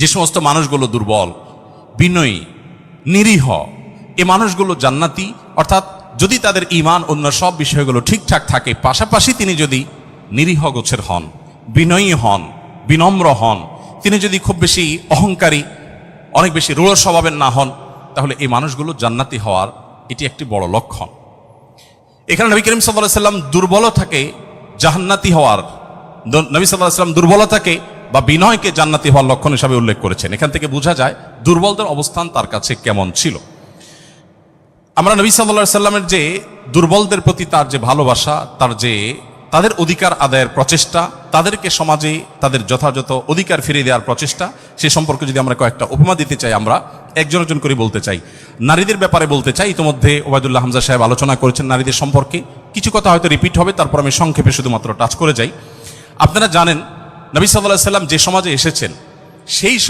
যে সমস্ত মানুষগুলো দুর্বল, বিনয়ী, নিরীহ, এ মানুষগুলো জান্নাতি। অর্থাৎ যদি তাদের ঈমান অন্য সব বিষয়গুলো ঠিকঠাক থাকে, পাশাপাশি তিনি যদি নিরীহ গোছের হন, বিনয়ী হন, বিনম্র হন, তিনি যদি খুব বেশি অহংকারী, অনেক বেশি রূঢ় স্বভাবের না হন, তাহলে এই মানুষগুলো জান্নাতি হওয়ার এটি একটি বড় লক্ষণ। এখানে নবী করিম সাল্লাল্লাহু আলাইহি ওয়াসাল্লাম দুর্বলতাকে জান্নাতি হওয়ার, নবী সাল্লাল্লাহু আলাইহি ওয়াসাল্লাম দুর্বলতাকে বা বিনয়কে জান্নাতি হওয়ার লক্ষণ হিসাবে উল্লেখ করেছেন। এখান থেকে বোঝা যায় দুর্বলদের অবস্থান তার কাছে কেমন ছিল। আমরা নবী সাল্লাল্লাহু আলাইহি ওয়াসাল্লামের যে দুর্বলদের প্রতি তার যে ভালোবাসা, তাদের অধিকার আদায়ের প্রচেষ্টা, তাদেরকে সমাজে তাদের যথাযথ অধিকার ফিরিয়ে দেওয়ার প্রচেষ্টা, সে সম্পর্কে যদি আমরা কয়েকটা উপমা দিতে চাই, আমরা একজন করে বলতে চাই। নারীদের ব্যাপারে বলতে চাই। ইতিমধ্যে ওবায়দুল্লাহ হামজা সাহেব আলোচনা করেছেন নারীদের সম্পর্কে, কিছু কথা হয়তো রিপিট হবে, তারপর আমি সংক্ষেপে শুধুমাত্র টাচ করে যাই। আপনারা জানেন নবী সাল্লাল্লাহু আলাইহি ওয়াসাল্লাম যে সমাজে এসেছেন সেই